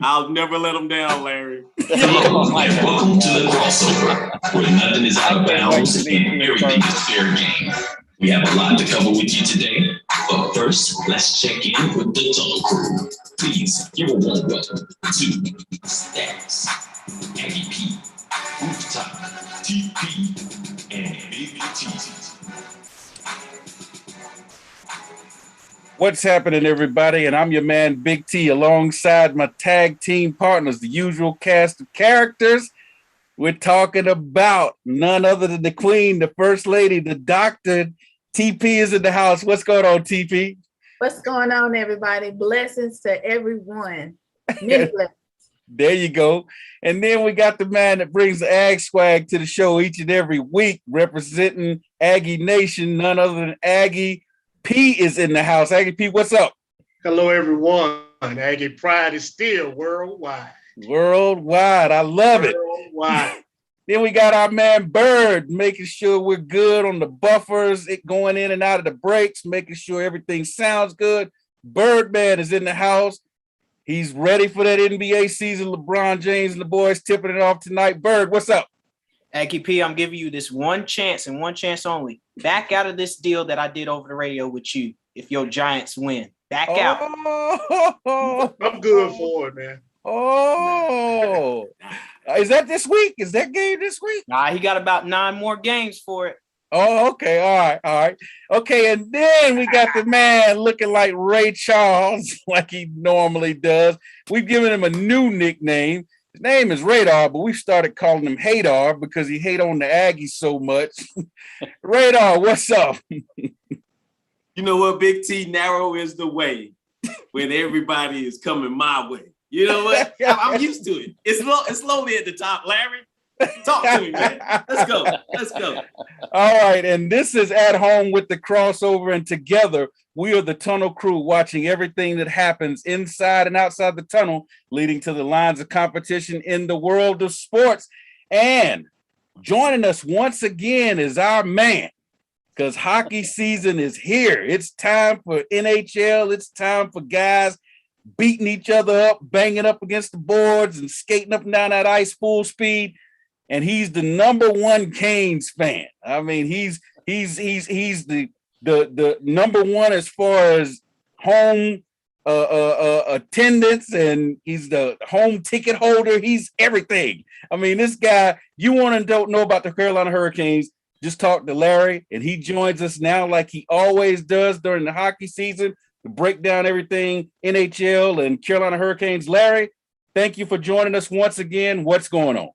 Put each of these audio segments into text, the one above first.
I'll never let them down, Larry. Hello, and welcome to the crossover, where nothing is out of bounds and everything is fair game. We have a lot to cover with you today, but first, let's check in with the Tunnel Crew. Please give a warm welcome to Stacks, Aggie P, Rooftop, TP, and Baby TT. What's happening, everybody? And I'm your man, Big T, alongside my tag team partners, the usual cast of characters. We're talking about none other than the queen, the first lady, the doctor. TP is in the house. What's going on, TP? What's going on, everybody? Blessings to everyone. Many blessings. There you go. And then we got the man that brings the Ag swag to the show each and every week, representing Aggie Nation, none other than Aggie P is in the house. Aggie P, what's up? Hello, everyone. Aggie Pride is still worldwide. Worldwide. I love it. Worldwide. Then we got our man Bird, making sure we're good on the buffers, it going in and out of the breaks, making sure everything sounds good. Birdman is in the house. He's ready for that NBA season. LeBron James and the boys tipping it off tonight. Bird, what's up? Aggie P, I'm giving you this one chance and one chance only. Back out of this deal that I did over the radio with you if your Giants win. Back out. I'm good for it, man. Oh, is that this week? Is that game this week? Nah, he got about 9 more games for it. Oh, okay. All right. Okay, and then we got the man looking like Ray Charles, like he normally does. We've given him a new nickname. His name is Radar, but we started calling him Hadar because he hate on the Aggies so much. Radar, what's up? You know what, Big T? Narrow is the way when everybody is coming my way. You know what? I'm used to it. It's lonely at the top, Larry. Talk to me, man. Let's go. All right, and this is At Home with the Crossover, and together we are the Tunnel Crew, watching everything that happens inside and outside the tunnel, leading to the lines of competition in the world of sports. And joining us once again is our man, because hockey season is here. It's time for NHL. It's time for guys beating each other up, banging up against the boards and skating up and down that ice full speed. And he's the number one Canes fan. I mean, he's the number one as far as home attendance, and he's the home ticket holder. He's everything. I mean, this guy, you want to don't know about the Carolina Hurricanes, just talk to Larry, and he joins us now like he always does during the hockey season to break down everything NHL and Carolina Hurricanes. Larry, thank you for joining us once again. What's going on?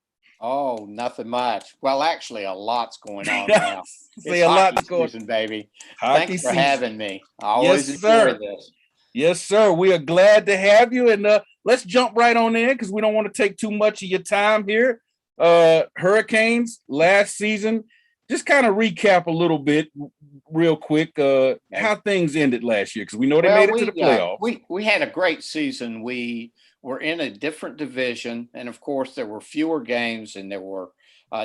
Oh, nothing much. Well, actually, a lot's going on now. See, a lot's going on, baby. Hockey Thanks for season. having me. I always enjoy this. Yes, sir. We are glad to have you. And let's jump right on in because we don't want to take too much of your time here. Hurricanes last season. Just kind of recap a little bit real quick how things ended last year, because we know they made it to the playoffs. We had a great season. We were in a different division, and of course there were fewer games and there were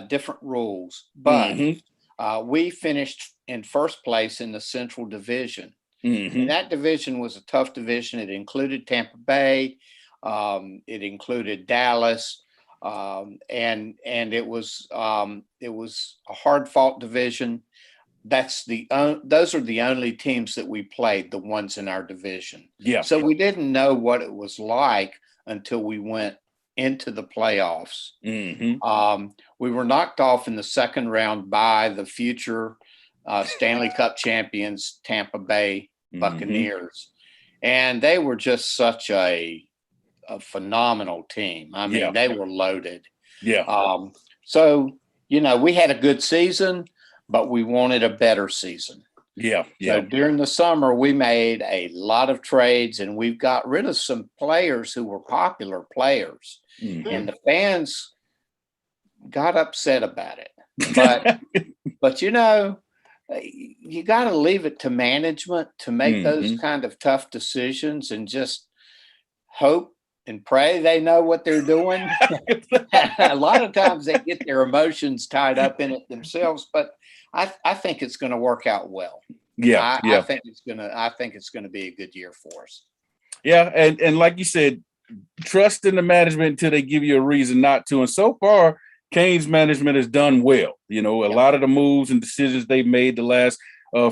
different rules, but we finished in first place in the Central Division. And that division was a tough division. It included Tampa Bay, it included Dallas, and it was a hard-fought division. Those are the only teams that we played, the ones in our division. Yeah. So we didn't know what it was like until we went into the playoffs. We were knocked off in the second round by the future Stanley Cup champions, Tampa Bay Buccaneers. And they were just such a phenomenal team. I mean, they were loaded. Yeah. So, we had a good season, but we wanted a better season. Yeah. So during the summer, we made a lot of trades, and we've got rid of some players who were popular players, and the fans got upset about it. But you got to leave it to management to make those kind of tough decisions and just hope and pray they know what they're doing. A lot of times they get their emotions tied up in it themselves, but I think it's going to work out well. I think it's going to be a good year for us. Yeah, and like you said, trust in the management until they give you a reason not to. And so far, Canes management has done well. You know, a lot of the moves and decisions they've made the last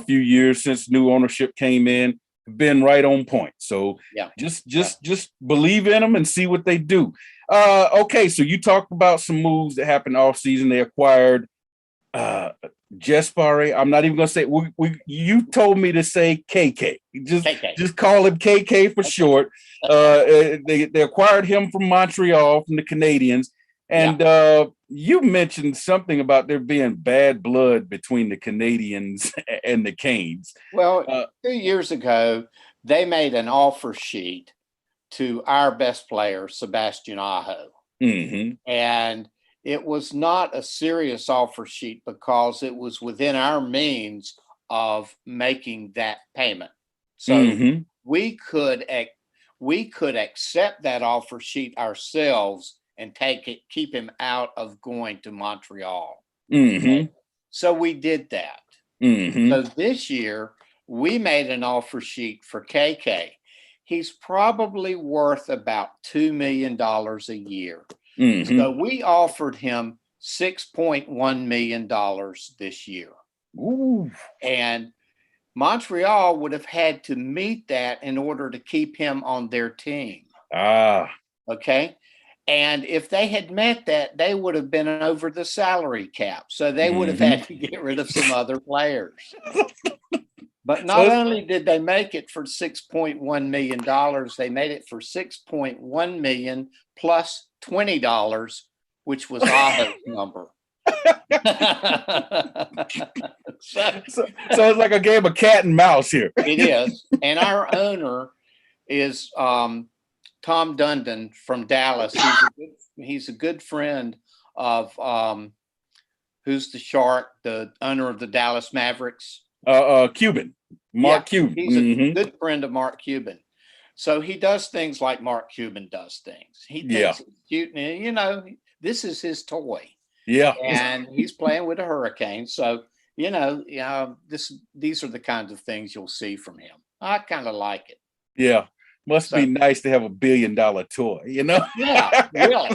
few years since new ownership came in have been right on point. So just believe in them and see what they do. Okay, so you talked about some moves that happened off season. They acquired Jespare. I'm not even gonna say you told me to say KK. Just call him KK for short. They acquired him from Montreal from the Canadiens. And you mentioned something about there being bad blood between the Canadiens and the Canes. Well, 2 years ago, they made an offer sheet to our best player, Sebastian Aho. And it was not a serious offer sheet because it was within our means of making that payment. So we could accept that offer sheet ourselves and keep him out of going to Montreal. So we did that. So this year we made an offer sheet for KK. He's probably worth about $2 million a year. So we offered him $6.1 million this year. And Montreal would have had to meet that in order to keep him on their team. Okay. And if they had met that, they would have been over the salary cap. So they would have had to get rid of some other players. But not only did they make it for $6.1 million, they made it for $6.1 million plus $20, which was Aho's number. So it's like a game of cat and mouse here. It is. And our owner is Tom Dundon from Dallas. He's a good friend of who's the Shark, the owner of the Dallas Mavericks. Cuban, Mark Cuban. He's a good friend of Mark Cuban. So he does things like Mark Cuban does things. He thinks he's cute, and you know, this is his toy. And he's playing with the Hurricanes. So, you know, these are the kinds of things you'll see from him. I kind of like it. Must be nice to have $1 billion toy, you know? Yeah, really.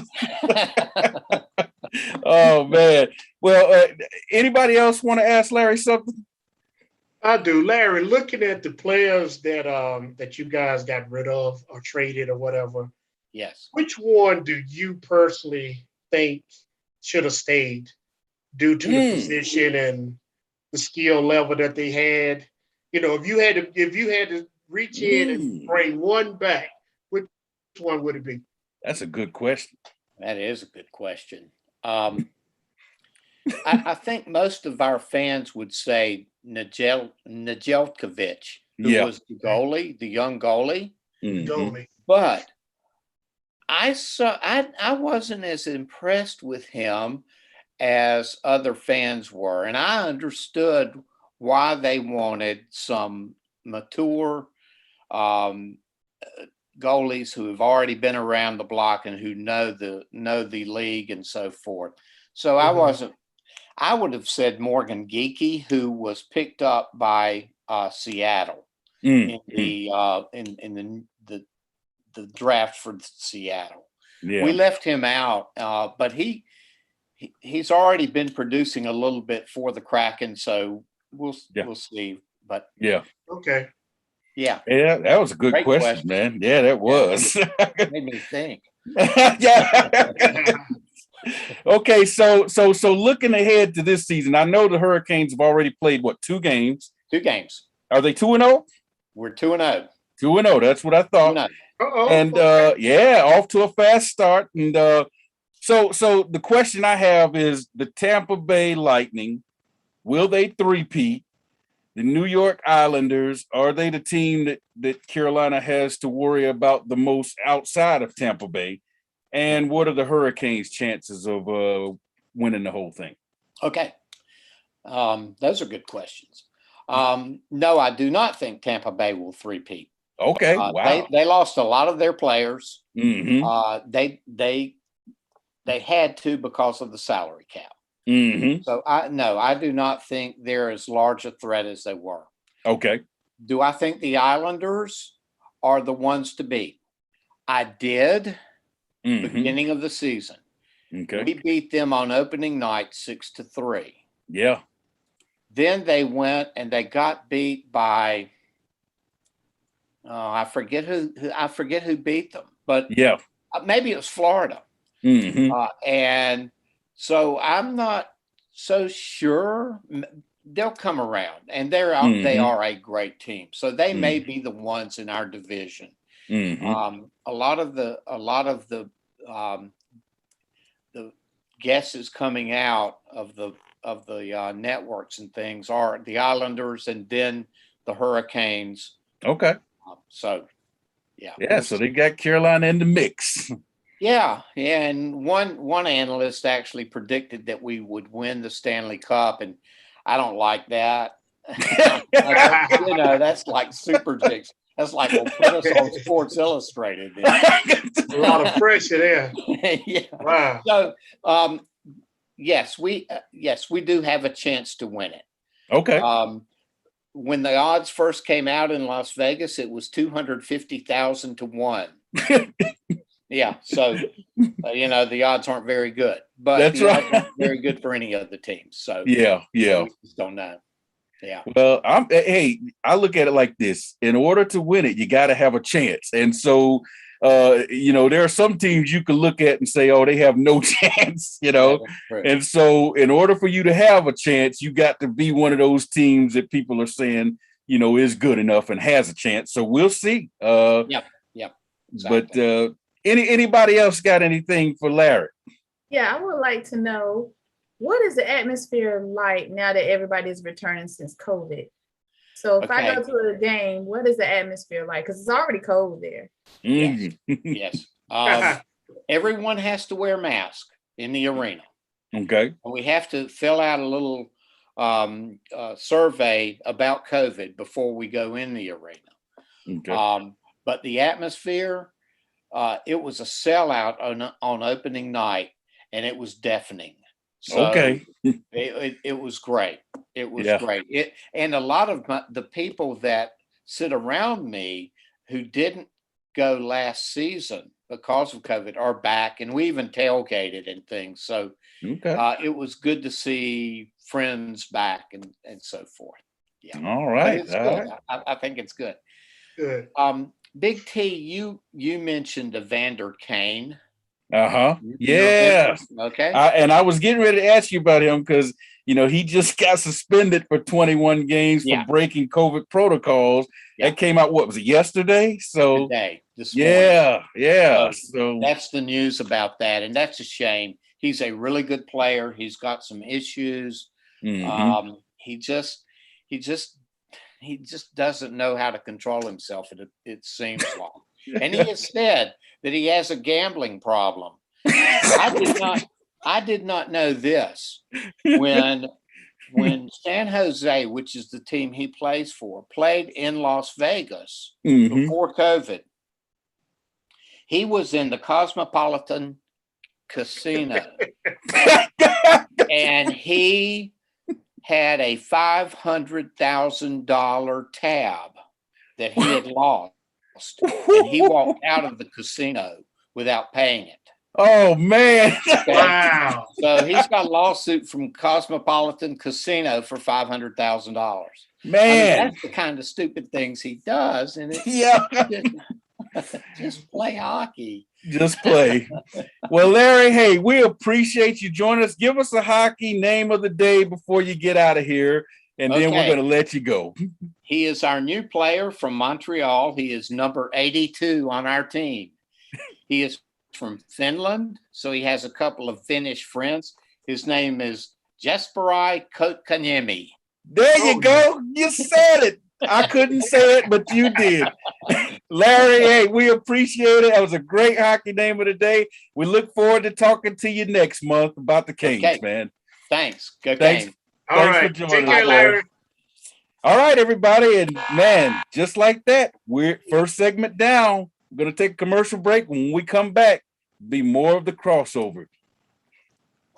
Oh, man. Well, anybody else want to ask Larry something? I do. Larry, looking at the players that you guys got rid of or traded or whatever, which one do you personally think should have stayed due to the position and the skill level that they had? You know, if you had to reach in and bring one back, which one would it be? That's a good question. That is a good question. I think most of our fans would say Nedeljkovic, who was the young goalie. But I wasn't as impressed with him as other fans were, and I understood why they wanted some mature goalies who have already been around the block and who know the league and so forth. So I would have said Morgan Geekie, who was picked up by Seattle in the draft for Seattle. We left him out, but he's already been producing a little bit for the Kraken, so we'll see. But okay. Yeah, that was a good question, man. Yeah, that was. Made me think. Okay, so looking ahead to this season, I know the Hurricanes have already played 2 games? 2 games. Are they 2-0? We're 2-0. 2-0. That's what I thought. 2-0. And off to a fast start. And so the question I have is the Tampa Bay Lightning, will they three-peat? The New York Islanders, are they the team that Carolina has to worry about the most outside of Tampa Bay? And what are the Hurricanes' chances of winning the whole thing? Okay. Those are good questions. No, I do not think Tampa Bay will three-peat. Okay, wow. They lost a lot of their players. They had to because of the salary cap. So I do not think they're as large a threat as they were. Okay. Do I think the Islanders are the ones to beat? I did Mhm. beginning of the season. Okay. We beat them on opening night 6-3. Yeah. Then they went and they got beat by I forget who beat them, but Yeah. maybe it was Florida. Mhm. And so I'm not so sure. They'll come around, and they Mhm. are a great team. So they may Mhm. be the ones in our division. Mhm. A lot of the guesses coming out of the networks and things are the Islanders and then the Hurricanes. Okay. So yeah. Yeah, so they got Carolina in the mix. Yeah, and one analyst actually predicted that we would win the Stanley Cup, and I don't like that. That's like super jinx. That's like we'll put us on Sports Illustrated. A lot of pressure there. Yeah. Wow. So, yes, we do have a chance to win it. Okay. When the odds first came out in Las Vegas, it was 250,000 to 1. Yeah, so the odds aren't very good, but That's the odds right. aren't very good for any of the teams. So Yeah. we just don't know. Yeah. Well, I look at it like this. In order to win it, you got to have a chance. And so, there are some teams you can look at and say, oh, they have no chance, And so in order for you to have a chance, you got to be one of those teams that people are saying, is good enough and has a chance. So we'll see. Yep. Exactly. But anybody else got anything for Larry? Yeah, I would like to know, what is the atmosphere like now that everybody's returning since COVID? So if I go to a game, what is the atmosphere like? Because it's already cold there. Yes. Yes. Everyone has to wear masks in the arena. Okay. And we have to fill out a little survey about COVID before we go in the arena. Okay. But the atmosphere, it was a sellout on opening night, and it was deafening. So okay. it was great. It was great. And a lot of the people that sit around me who didn't go last season because of COVID are back, and we even tailgated and things. So it was good to see friends back and so forth. Yeah. All right. But it's good. Right. I think it's good. Good. Big T, you mentioned Evander Kane. Yeah. Okay. And I was getting ready to ask you about him because he just got suspended for 21 games for breaking COVID protocols. That came out, what was it, yesterday? So today, this morning. Yeah. So that's the news about that, and that's a shame. He's a really good player. He's got some issues. Mm-hmm. He just doesn't know how to control himself. It seems like, and he has said that he has a gambling problem. I did not know this when San Jose, which is the team he plays for, played in Las Vegas before COVID. He was in the Cosmopolitan Casino, and he had a $500,000 tab that he had lost, and he walked out of the casino without paying it. Oh man! Okay? Wow! So he's got a lawsuit from Cosmopolitan Casino for $500,000. Man, that's the kind of stupid things he does, and it's just play hockey. Just play. Well, Larry, hey, we appreciate you joining us. Give us a hockey name of the day before you get out of here, and then we're going to let you go. He is our new player from Montreal. He is number 82 on our team. He is from Finland, so he has a couple of Finnish friends. His name is Jesperi Kotkaniemi. There you go. You said it. I couldn't say it, but you did. Larry, hey, we appreciate it. That was a great hockey name of the day. We look forward to talking to you next month about the Canes, man. Thanks. Go Thanks. Canes. Thanks for joining us, Larry. All right, everybody. And man, just like that, we're first segment down. We're going to take a commercial break. When we come back, be more of the crossover.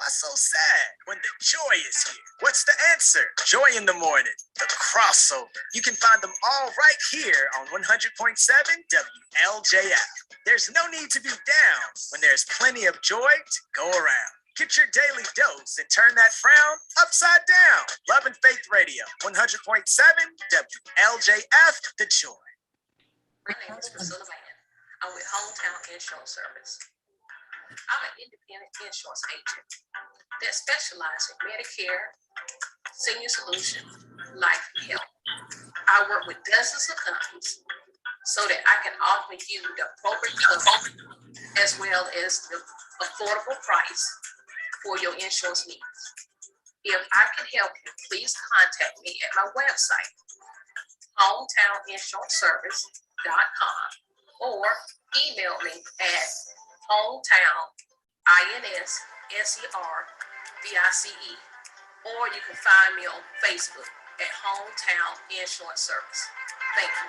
Why so sad when the joy is here? What's the answer? Joy in the morning, the crossover. You can find them all right here on 100.7 WLJF. There's no need to be down when there's plenty of joy to go around. Get your daily dose and turn that frown upside down. Love and Faith Radio, 100.7 WLJF, the joy. My name is Priscilla Van. I'm with Hometown Insurance Service. I'm an independent insurance agent that specializes in Medicare, senior solutions, life, and health. I work with dozens of companies so that I can offer you the appropriate coverage as well as the affordable price for your insurance needs. If I can help you, please contact me at my website, hometowninsuranceservice.com, or email me at hometown.inservice, or you can find me on Facebook at Hometown Insurance Service. Thank you.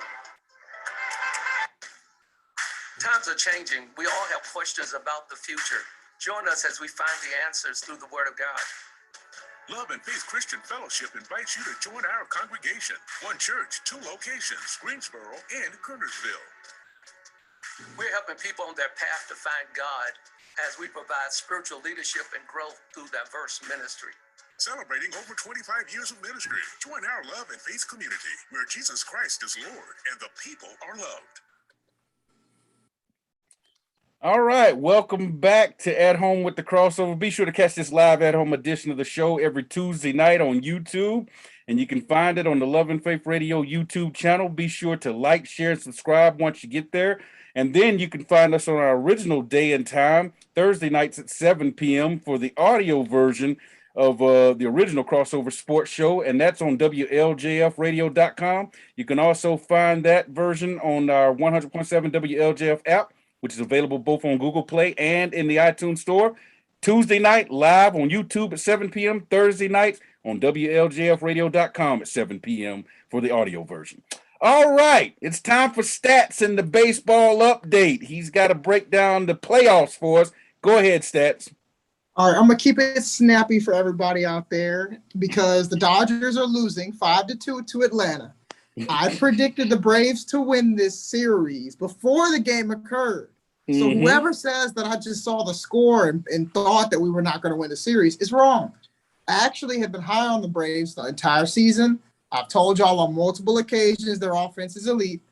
Times are changing. We all have questions about the future. Join us as we find the answers through the Word of God. Love and Faith Christian Fellowship invites you to join our congregation. One church, 2 locations, Greensboro and Kernersville. We're helping people on their path to find God as we provide spiritual leadership and growth through diverse ministry. Celebrating over 25 years of ministry. Join our Love and Faith community where Jesus Christ is Lord and the people are loved. All right, welcome back to At Home with the Crossover. Be sure to catch this live at home edition of the show every Tuesday night on YouTube, and you can find it on the Love and Faith Radio YouTube channel. Be sure to like, share, and subscribe once you get there, and then you can find us on our original day and time, Thursday nights at 7 p.m. for the audio version of the original Crossover Sports Show, and that's on WLJFradio.com. You can also find that version on our 100.7 WLJF app, which is available both on Google Play and in the iTunes Store. Tuesday night, live on YouTube at 7 p.m. Thursday nights on WLJFradio.com at 7 p.m. for the audio version. All right, it's time for Stats in the baseball update. He's got to break down the playoffs for us. Go ahead, Stats. All right, I'm going to keep it snappy for everybody out there because the Dodgers are losing 5-2 to Atlanta. I predicted the Braves to win this series before the game occurred. So whoever says that I just saw the score and thought that we were not going to win the series is wrong. I actually have been high on the Braves the entire season. I've told y'all on multiple occasions their offense is elite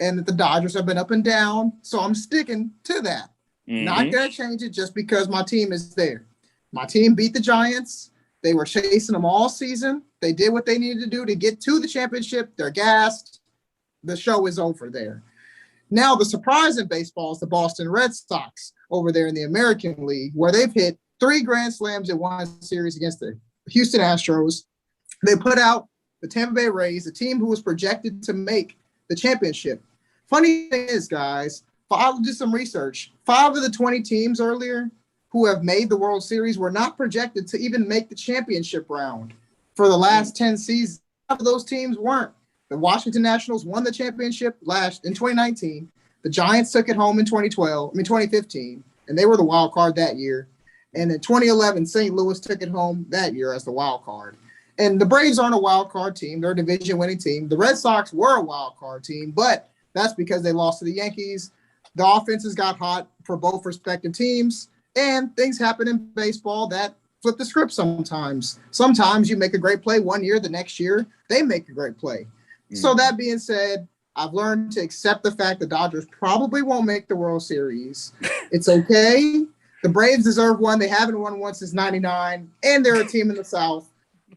and that the Dodgers have been up and down. So I'm sticking to that. Not going to change it just because my team is there. My team beat the Giants. They were chasing them all season. They did what they needed to do to get to the championship. They're gassed. The show is over there. Now, the surprise in baseball is the Boston Red Sox over there in the American League, where they've hit 3 grand slams in one series against the Houston Astros. They put out the Tampa Bay Rays, a team who was projected to make the championship. Funny thing is, guys, I'll do some research. 5 of the 20 teams earlier who have made the World Series were not projected to even make the championship round for the last 10 seasons. 5 of those teams weren't. The Washington Nationals won the championship in 2019. The Giants took it home in 2015, and they were the wild card that year. And in 2011, St. Louis took it home that year as the wild card. And the Braves aren't a wild card team. They're a division-winning team. The Red Sox were a wild card team, but that's because they lost to the Yankees. The offenses got hot for both respective teams, and things happen in baseball that flip the script sometimes. Sometimes you make a great play one year, the next year they make a great play. So that being said, I've learned to accept the fact the Dodgers probably won't make the World Series. It's okay. The Braves deserve one. They haven't won one since 99, and they're a team in the South.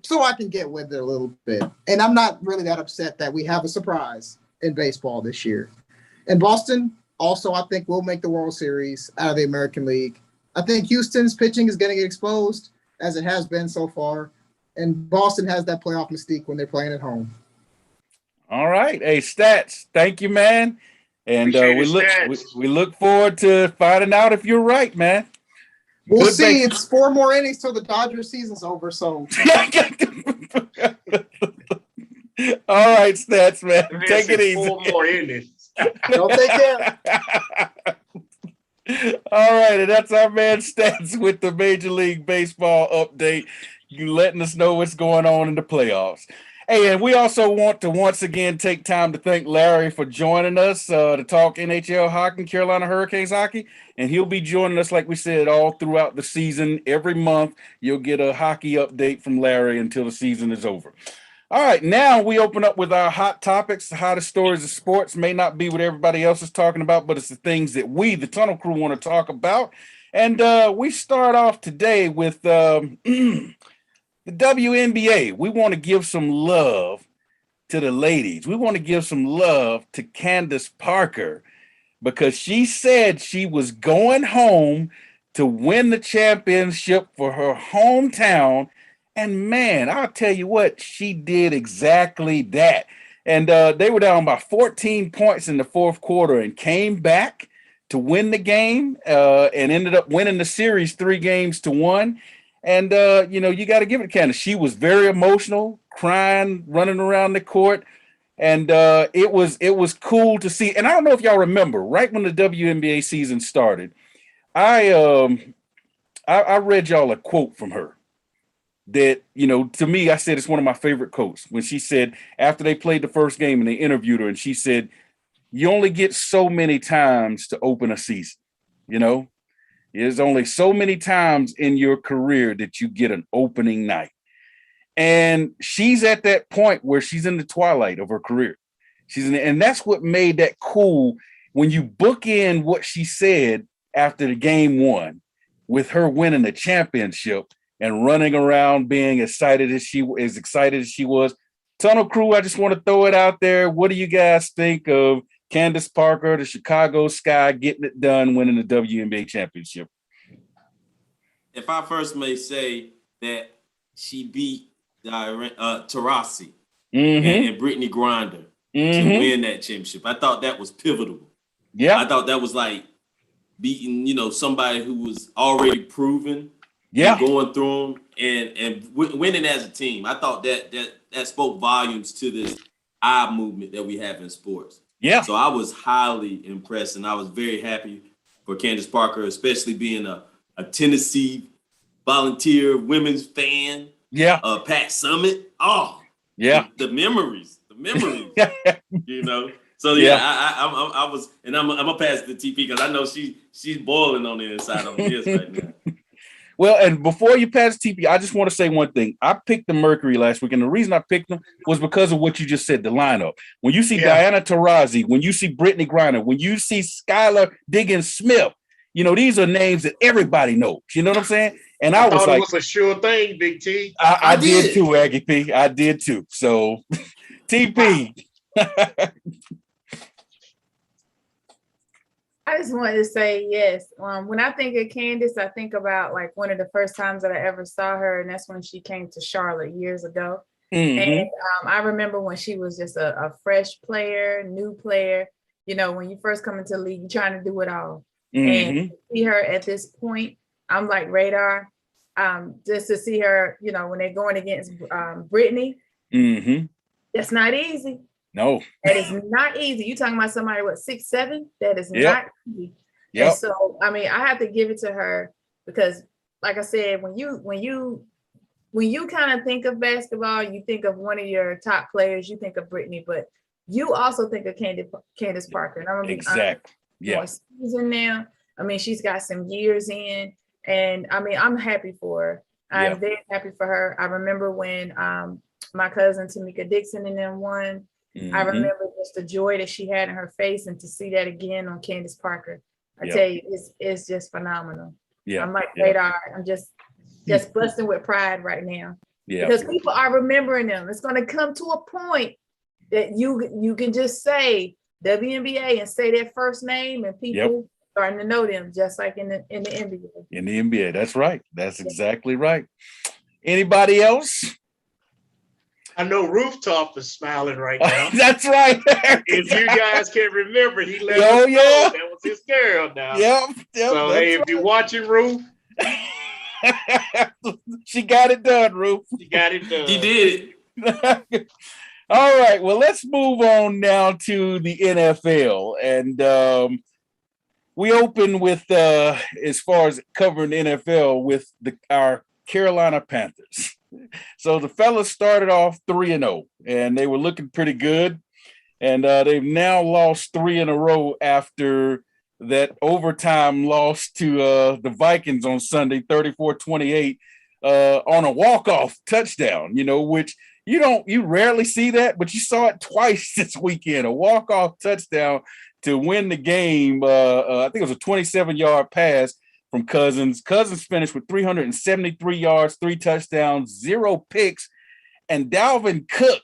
So I can get with it a little bit. And I'm not really that upset that we have a surprise in baseball this year. And Boston also, I think, will make the World Series out of the American League. I think Houston's pitching is going to get exposed, as it has been so far. And Boston has that playoff mystique when they're playing at home. All right. Hey, Stats, thank you, man. And we look forward to finding out if you're right, man. We'll see. It's 4 more innings till the Dodgers season's over, so. All right, Stats, man. Take it easy. 4 more innings. Don't take care. All right, and that's our man Stats with the Major League Baseball update. You letting us know what's going on in the playoffs. Hey, and we also want to once again take time to thank Larry for joining us to talk NHL hockey, Carolina Hurricanes hockey. And he'll be joining us, like we said, all throughout the season. Every month, you'll get a hockey update from Larry until the season is over. All right, now we open up with our hot topics. The hottest stories of sports may not be what everybody else is talking about, but it's the things that we, the Tunnel Crew, want to talk about. And we start off today with the WNBA. We want to give some love to the ladies. We want to give some love to Candice Parker because she said she was going home to win the championship for her hometown. And man, I'll tell you what, she did exactly that. And they were down by 14 points in the fourth quarter and came back to win the game and ended up winning the series 3-1. And, you got to give it to Candice. She was very emotional, crying, running around the court. And it was cool to see. And I don't know if y'all remember, right when the WNBA season started, I read y'all a quote from her. That, to me, I said it's one of my favorite quotes when she said after they played the first game and they interviewed her and she said, you only get so many times to open a season. There's only so many times in your career that you get an opening night. And she's at that point where she's in the twilight of her career. And that's what made that cool when you book in what she said after the game one with her winning the championship and running around being as excited as she was. Tunnel Crew, I just want to throw it out there. What do you guys think of Candice Parker, the Chicago Sky, getting it done, winning the WNBA championship? If I first may say that she beat Taurasi and Brittany Griner to win that championship, I thought that was pivotal. Yeah. I thought that was like beating, somebody who was already proven. Yeah, going through them and winning as a team. I thought that spoke volumes to this eye movement that we have in sports. Yeah. So I was highly impressed, and I was very happy for Candice Parker, especially being a Tennessee Volunteer women's fan. Yeah. Pat Summit. Oh, yeah. The memories. So yeah. I was, and I'm gonna pass it to TP because I know she's boiling on the inside of this right now. Well, and before you pass TP, I just want to say one thing. I picked the Mercury last week, and the reason I picked them was because of what you just said, the lineup. When you see Diana Taurasi, when you see Brittany Griner, when you see Skylar Diggins-Smith, these are names that everybody knows. You know what I'm saying? And I was like, it was a sure thing, Big T. I did too, Aggie P. I did too. So, TP. I just wanted to say yes. When I think of Candice, I think about like one of the first times that I ever saw her, and that's when she came to Charlotte years ago. And I remember when she was just a fresh player, new player. When you first come into the league, you're trying to do it all. And to see her at this point, I'm like radar. Just to see her, when they're going against Brittany, that's not easy. No, that is not easy. You talking about somebody 6'7"? That is not easy. Yeah. So I have to give it to her because, like I said, when you kind of think of basketball, you think of one of your top players. You think of Brittany, but you also think of Candice Parker. And I'm gonna be exactly. honest, season now. She's got some years in, and I'm happy for her. I'm very happy for her. I remember when my cousin Tamika Dixon and them won. I remember just the joy that she had in her face, and to see that again on Candice Parker, I tell you, it's just phenomenal. Yeah, I'm like radar. I'm just busting with pride right now. Yeah, because people are remembering them. It's going to come to a point that you can just say WNBA and say their first name, and people starting to know them, just like in the NBA. In the NBA, that's right. That's exactly right. Anybody else? I know Rooftop is smiling right now. That's right. If you guys can remember, he let us know that was his girl now. Yep. So hey, if you're watching Roof, she got it done, Roof. She got it done. He did it. All right. Well, let's move on now to the NFL. And we open with as far as covering the NFL with our Carolina Panthers. So the fellas started off 3-0, and they were looking pretty good. And they've now lost 3 in a row after that overtime loss to the Vikings on Sunday, 34-28, on a walk-off touchdown, which you rarely see that, but you saw it twice this weekend, a walk-off touchdown to win the game. I think it was a 27-yard pass from Cousins. Cousins finished with 373 yards, 3 touchdowns, 0 picks, and Dalvin Cook,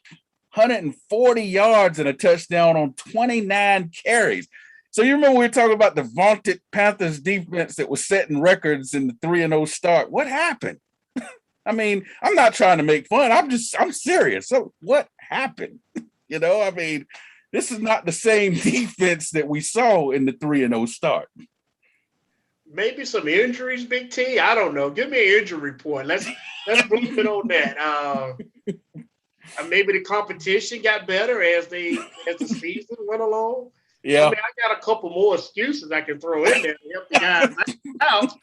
140 yards and a touchdown on 29 carries. So you remember we were talking about the vaunted Panthers defense that was setting records in the 3-0 start. What happened? I mean, I'm not trying to make fun. I'm serious. So what happened? This is not the same defense that we saw in the 3-0 start. Maybe some injuries, Big T. I don't know. Give me an injury report. Let's move it on that. Maybe the competition got better as the season went along. Yeah. I got a couple more excuses I can throw in there to help the guys out.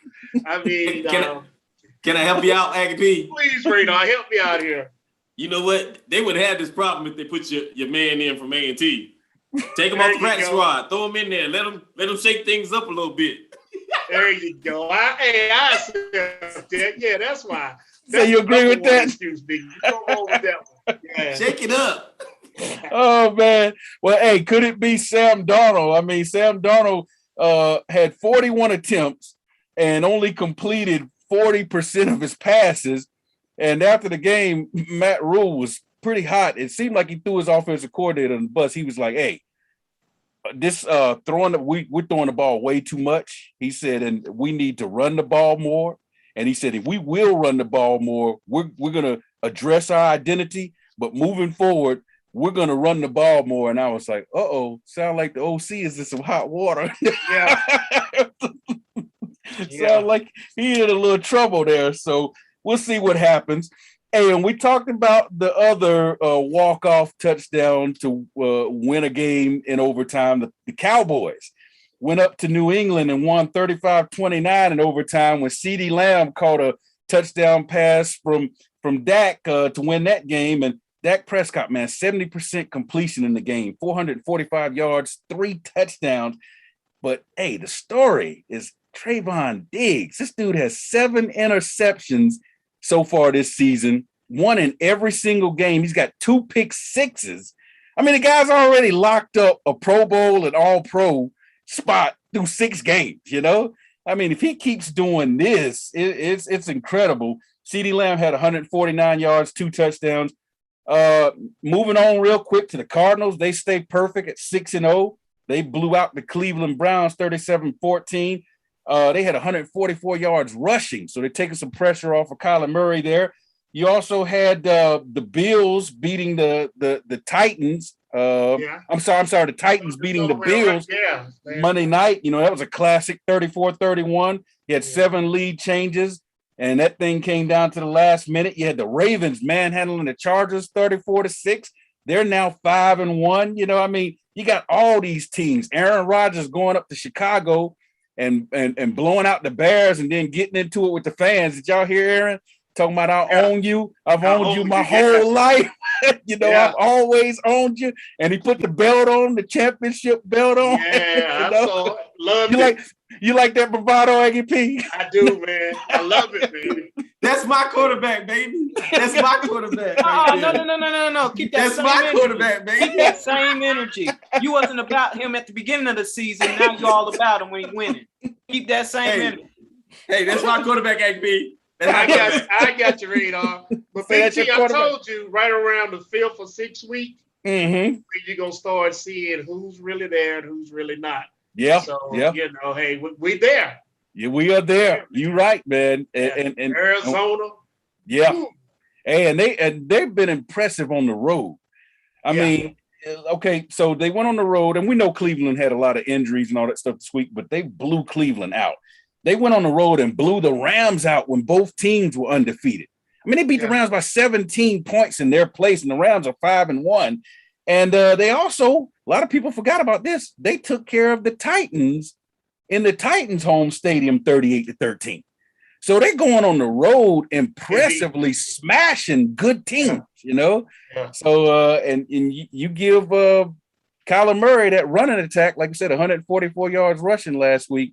Can I help you out, Aggie? Please, Radar, help me out here. You know what? They would have this problem if they put your man in from A&T. Take him off the practice squad, throw him in there, let him shake things up a little bit. There you go. I accept that. Yeah, that's why. So you agree with that? Excuse me. You don't go with that one. Yeah. Shake it up. Oh man. Well, hey, could it be Sam Darnold? I mean, Sam Darnold had 41 attempts and only completed 40% of his passes. And after the game, Matt Rule was pretty hot. It seemed like he threw his offensive coordinator on the bus. He was like, "Hey, this we're throwing the ball way too much." He said, "And we need to run the ball more." And he said, "If we will run the ball more, we're going to address our identity, but moving forward, we're going to run the ball more." And I was like, sound like the OC is in some hot water. Yeah. Sound like he in a little trouble there. So we'll see what happens. Hey, and we talked about the other walk-off touchdown to win a game in overtime. The Cowboys went up to New England and won 35-29 in overtime when CeeDee Lamb caught a touchdown pass from Dak to win that game. And Dak Prescott, man, 70% completion in the game, 445 yards, 3 touchdowns. But, hey, the story is Trayvon Diggs. This dude has 7 interceptions so far this season, 1 in every single game. He's got 2 pick sixes. I mean, the guy's already locked up a Pro Bowl and All-Pro spot through 6 games, I mean, if he keeps doing this, it's incredible. CeeDee Lamb had 149 yards, 2 touchdowns. Moving on real quick to the Cardinals, they stay perfect at 6-0. They blew out the Cleveland Browns 37-14. They had 144 yards rushing, so they're taking some pressure off of Kyler Murray there. You also had the Bills beating the Titans. I'm sorry, the Titans beating the Bills Monday night. That was a classic 34-31. You had 7 lead changes, and that thing came down to the last minute. You had the Ravens manhandling the Chargers 34-6. They're now 5-1. I mean, you got all these teams. Aaron Rodgers going up to Chicago and blowing out the Bears and then getting into it with the fans. Did y'all hear Aaron talking about I own you? I've owned you my whole life. I've always owned you. And he put the belt on, the championship belt on. Yeah, I saw it. Love it. You like that bravado, Aggie P? I do, man. I love it, baby. That's my quarterback, baby. That's my quarterback. No. Keep that That's same my energy. quarterback, baby. Keep that same energy. You wasn't about him at the beginning of the season. Now you're all about him when he's winning. Keep that same energy. Hey, that's my quarterback, AB. I got you, Radar. But Big T, I told you right around the 5th or 6th week, you're going to start seeing who's really there and who's really not. Yeah. So, hey, we there. Yeah, we are there. You're right, man. And Arizona. Yeah. Ooh. Hey, and they've been impressive on the road. I mean, okay, so they went on the road, and we know Cleveland had a lot of injuries and all that stuff this week, but they blew Cleveland out. They went on the road and blew the Rams out when both teams were undefeated. I mean, they beat the Rams by 17 points in their place, and the Rams are 5-1. And they also, a lot of people forgot about this, they took care of the Titans in the Titans' home stadium 38-13. So they're going on the road, impressively smashing good teams, Yeah. So and you give Kyler Murray that running attack, like I said, 144 yards rushing last week.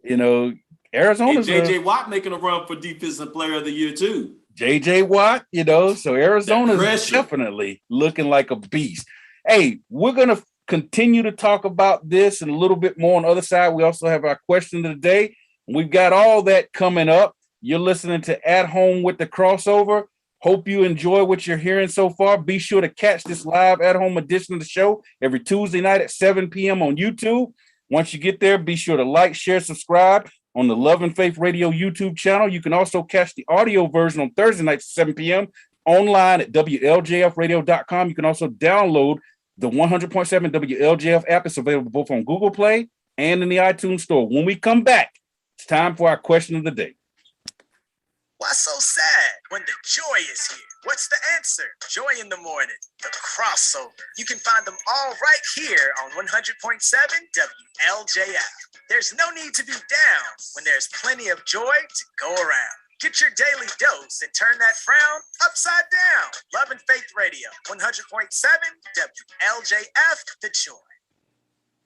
Arizona's JJ Watt making a run for Defensive Player of the Year too. JJ Watt, so Arizona's definitely looking like a beast. Hey, we're gonna continue to talk about this and a little bit more on the other side. We also have our question of the day. We've got all that coming up. You're listening to At Home with the Crossover. Hope you enjoy what you're hearing so far. Be sure to catch this live at-home edition of the show every Tuesday night at 7 p.m. on YouTube. Once you get there, be sure to like, share, subscribe on the Love and Faith Radio YouTube channel. You can also catch the audio version on Thursday nights at 7 p.m. online at WLJFradio.com. You can also download the 100.7 WLJF app. It's available both on Google Play and in the iTunes Store. When we come back, it's time for our question of the day. Why so sad when the joy is here? What's the answer? Joy in the morning, the crossover. You can find them all right here on 100.7 WLJF. There's no need to be down when there's plenty of joy to go around. Get your daily dose and turn that frown upside down. Love and Faith Radio, 100.7 WLJF, the joy.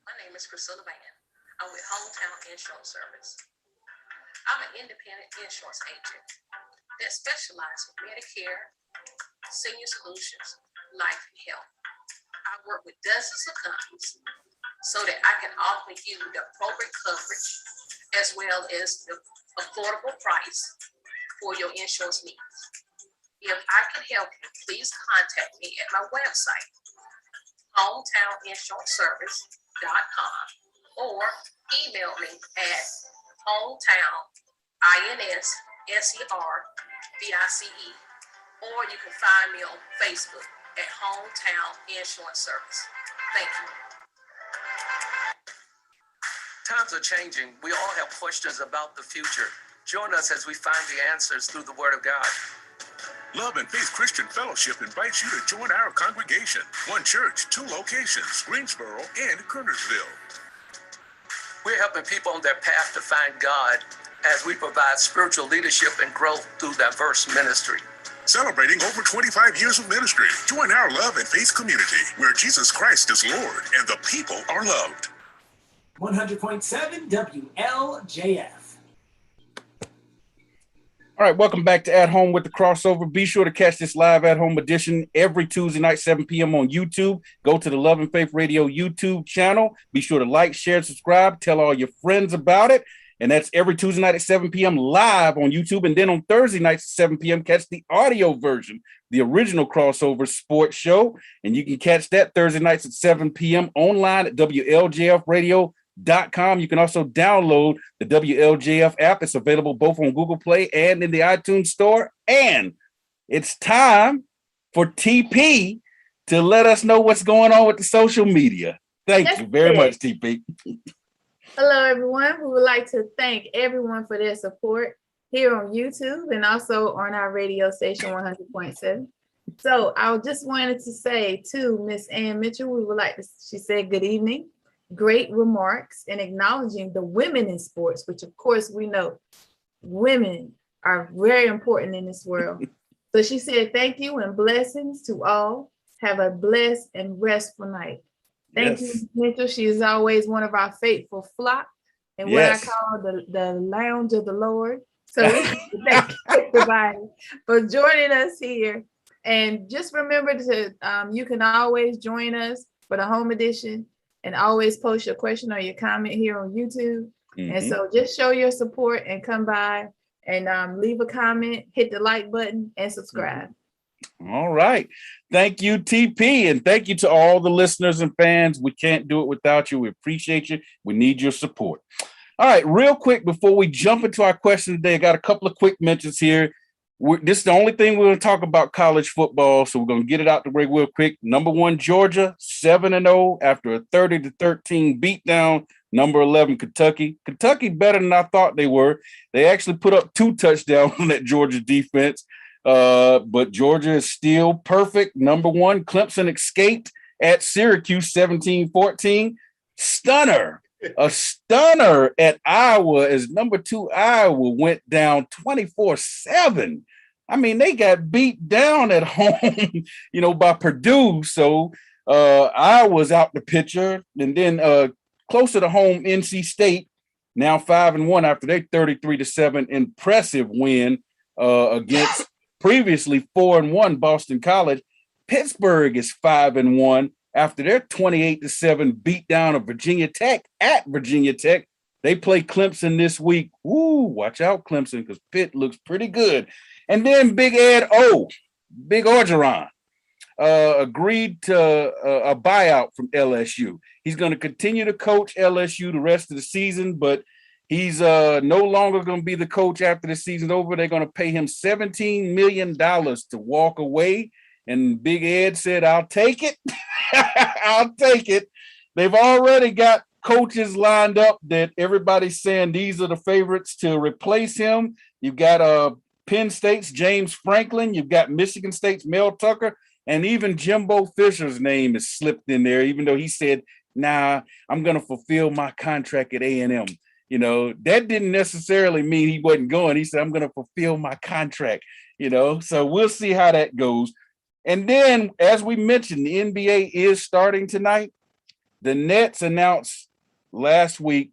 My name is Priscilla Van. I'm with Hometown Insurance Service. I'm an independent insurance agent that specializes in Medicare, senior solutions, life, and health. I work with dozens of companies so that I can offer you the appropriate coverage as well as the affordable price for your insurance needs. If I can help you, please contact me at my website, hometowninsuranceservice.com, or email me at hometown.inservice, or you can find me on Facebook at Hometown Insurance Service. Thank you. Times are changing. We all have questions about the future. Join us as we find the answers through the Word of God. Love and Faith Christian Fellowship invites you to join our congregation. One church, two locations, Greensboro and Kernersville. We're helping people on their path to find God as we provide spiritual leadership and growth through diverse ministry. Celebrating over 25 years of ministry. Join our Love and Faith community where Jesus Christ is Lord and the people are loved. 100.7 WLJF. All right, welcome back to At Home with the Crossover. Be sure to catch this live at-home edition every Tuesday night, 7 p.m. on YouTube. Go to the Love and Faith Radio YouTube channel. Be sure to like, share, subscribe. Tell all your friends about it. And that's every Tuesday night at 7 p.m. live on YouTube. And then on Thursday nights at 7 p.m., catch the audio version, the original Crossover Sports Show. And you can catch that Thursday nights at 7 p.m. online at WLJFradio.com. You can also download the WLJF app. It's available both on Google Play and in the iTunes Store. And it's time for TP to let us know what's going on with the social media. Thank you very much, TP. Hello, everyone. We would like to thank everyone for their support here on YouTube and also on our radio station 100.7. So I just wanted to say to Miss Ann Mitchell, we would like to, she said, good evening. Great remarks and acknowledging the women in sports, which of course we know women are very important in this world. So she said, thank you and blessings to all. Have a blessed and restful night. Thank you, Mitchell. She is always one of our faithful flock and what I call the lounge of the Lord. So thank you, everybody, for joining us here. And just remember to, you can always join us for the home edition and always post your question or your comment here on YouTube. Mm-hmm. And so just show your support and come by and leave a comment, hit the like button and subscribe. All right. Thank you, TP. And thank you to all the listeners and fans. We can't do it without you. We appreciate you. We need your support. All right. Real quick, before we jump into our question today, I got a couple of quick mentions here. This is the only thing we're going to talk about college football. So we're going to get it out the way real quick. Number 1, Georgia, 7-0 after a 30-13 beatdown. Number 11, Kentucky. Kentucky better than I thought they were. They actually put up 2 touchdowns on that Georgia defense. But Georgia is still perfect. Number 1, Clemson escaped at Syracuse 17-14. Stunner A stunner at Iowa as number 2 Iowa went down 24-7. I mean, they got beat down at home, by Purdue. So Iowa's out the picture. And then closer to home, NC State, now 5-1 after their 33-7 impressive win against previously 4-1 Boston College. Pittsburgh is 5-1 after their 28-7 beatdown of Virginia Tech at Virginia Tech. They play Clemson this week. Ooh, watch out, Clemson, because Pitt looks pretty good. And then Big Orgeron, agreed to a buyout from LSU. He's going to continue to coach LSU the rest of the season, but he's no longer going to be the coach after the season's over. They're going to pay him $17 million to walk away. And Big Ed said, I'll take it. I'll take it. They've already got coaches lined up that everybody's saying these are the favorites to replace him. You've got Penn State's James Franklin. You've got Michigan State's Mel Tucker. And even Jimbo Fisher's name is slipped in there, even though he said, nah, I'm going to fulfill my contract at A&M. That didn't necessarily mean he wasn't going. He said, I'm going to fulfill my contract, So we'll see how that goes. And then, as we mentioned, the NBA is starting tonight. The Nets announced last week,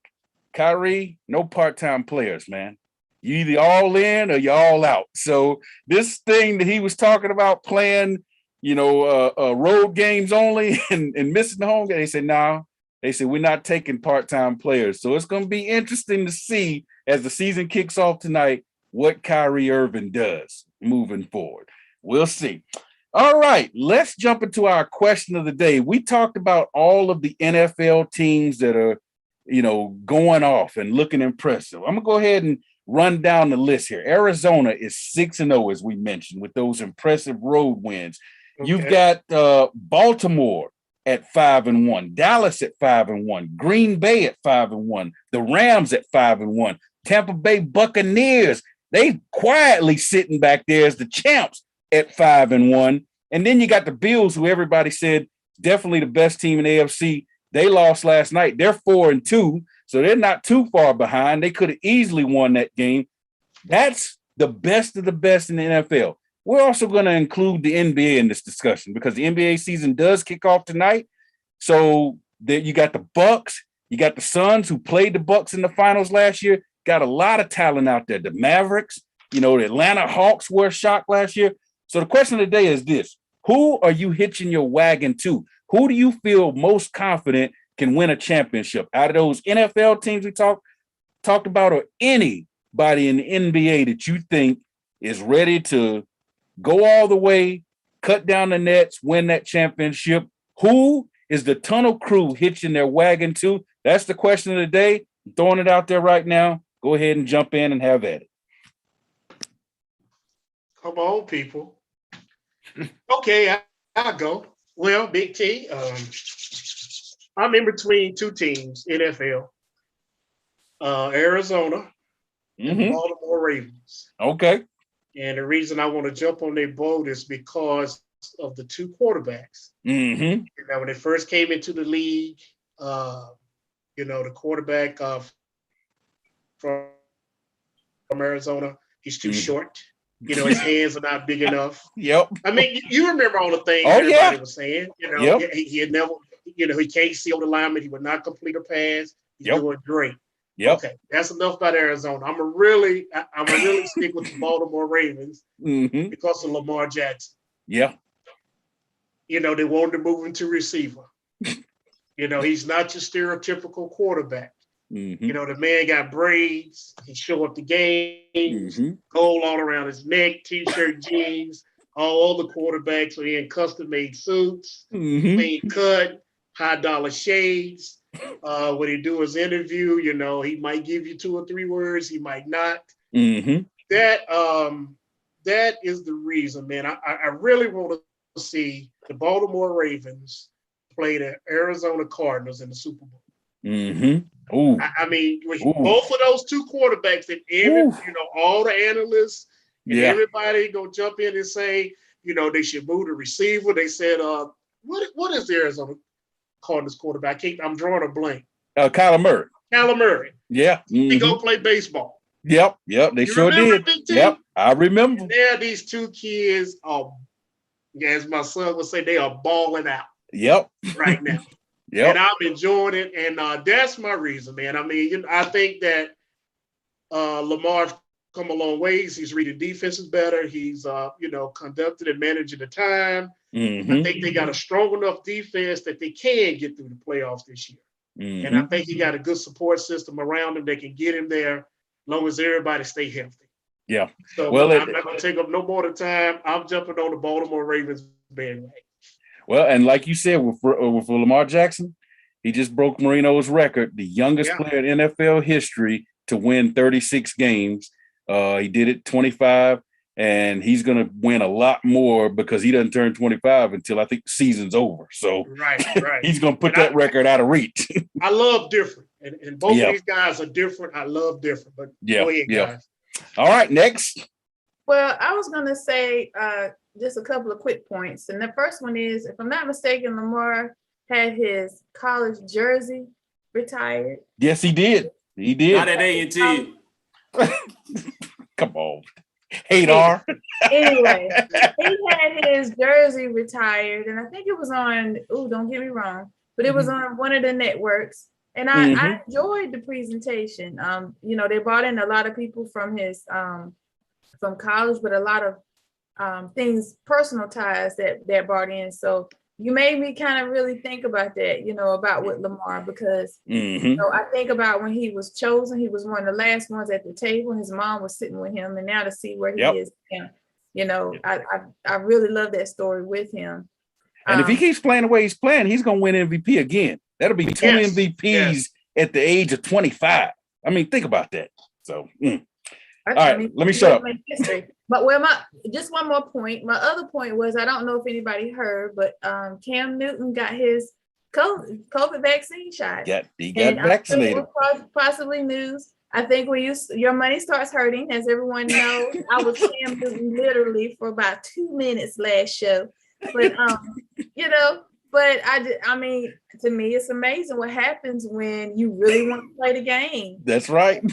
Kyrie, no part-time players, man. You either all in or you're all out. So this thing that he was talking about playing, road games only and missing the home game, they said, no. They said, we're not taking part-time players. So it's going to be interesting to see as the season kicks off tonight what Kyrie Irving does moving forward. We'll see. All right, let's jump into our question of the day. We talked about all of the NFL teams that are, going off and looking impressive. I'm going to go ahead and run down the list here. Arizona is 6-0, as we mentioned, with those impressive road wins. Okay. You've got Baltimore at 5-1, Dallas at 5-1, Green Bay at 5-1, the Rams at 5-1, Tampa Bay Buccaneers, they quietly sitting back there as the champs at 5-1. And then you got the Bills, who everybody said definitely the best team in the AFC. They lost last night. They're 4-2, so they're not too far behind. They could have easily won that game. That's the best of the best in the NFL. We're also going to include the NBA in this discussion because the NBA season does kick off tonight. So you got the Bucks, you got the Suns, who played the Bucks in the finals last year. Got a lot of talent out there. The Mavericks, the Atlanta Hawks were a shock last year. So the question of the day is this: who are you hitching your wagon to? Who do you feel most confident can win a championship out of those NFL teams we talked about, or anybody in the NBA that you think is ready to go all the way, cut down the nets, win that championship? Who is the Tunnel Crew hitching their wagon to? That's the question of the day. I'm throwing it out there right now. Go ahead and jump in and have at it. Come on, people. Okay, I'll go. Well, Big T, I'm in between two teams, NFL. Arizona and the Baltimore Ravens. Okay. And the reason I want to jump on their boat is because of the two quarterbacks. Mm-hmm. When they first came into the league, the quarterback from Arizona, he's too short. His hands are not big enough. Yep. I mean, you remember all the things everybody was saying. He had never, he can't see over the lineman. He would not complete a pass. He's doing great. Yep. Okay, that's enough about Arizona. I'm gonna really stick with the Baltimore Ravens because of Lamar Jackson. Yeah. They wanted to move him to receiver. He's not your stereotypical quarterback. The man got braids. He show up to games, gold all around his neck, t-shirt, jeans. All the quarterbacks are in custom-made suits, clean cut, high-dollar shades. When he do his interview, he might give you 2 or 3 words. He might not. That is the reason, man. I really want to see the Baltimore Ravens play the Arizona Cardinals in the Super Bowl. Ooh. I mean, both of those two quarterbacks, and all the analysts and everybody gonna jump in and say, they should move the receiver. They said, what is the Arizona Cardinals quarterback? I'm drawing a blank. Kyler Murray. Kyler Murray. Yeah. He go play baseball. Yep. They sure did. Yep, I remember. And there, these two kids are, as my son would say, they are balling out. Yep. Right now. Yep. And I'm enjoying it, and that's my reason, man. I mean, I think that Lamar's come a long ways. He's reading defenses better. He's, conducted and managing the time. I think they got a strong enough defense that they can get through the playoffs this year. And I think he got a good support system around him that can get him there as long as everybody stay healthy. Yeah. So I'm not going to take up no more of the time. I'm jumping on the Baltimore Ravens bandwagon. Well, and like you said, with Lamar Jackson, he just broke Marino's record, the youngest player in NFL history to win 36 games. He did it 25, and he's going to win a lot more because he doesn't turn 25 until I think the season's over. So right. He's going to put that record out of reach. I love different, and both of these guys are different. I love different, but go ahead, guys. All right, next. Well, I was going to say just a couple of quick points. And the first one is, if I'm not mistaken, Lamar had his college jersey retired. Yes, he did. He did. Not at A&T. Come on. Hater. Anyway, he had his jersey retired, and I think it was on, don't get me wrong, but it was on one of the networks. And I enjoyed the presentation. They brought in a lot of people from his from college, but a lot of things, personal ties that brought in. So you made me kind of really think about that, about with Lamar, because I think about when he was chosen, he was one of the last ones at the table. His mom was sitting with him, and now to see where he is now, I really love that story with him. And if he keeps playing the way he's playing, he's going to win MVP again. That'll be 2 MVPs at the age of 25. I mean, think about that. So, all right, let me shut up. But just one more point. My other point was, I don't know if anybody heard, but Cam Newton got his COVID vaccine shot. He got vaccinated. Possibly news. I think when your money starts hurting, as everyone knows, I was Cam Newton literally for about 2 minutes last show. But but I mean, to me, it's amazing what happens when you really want to play the game. That's right.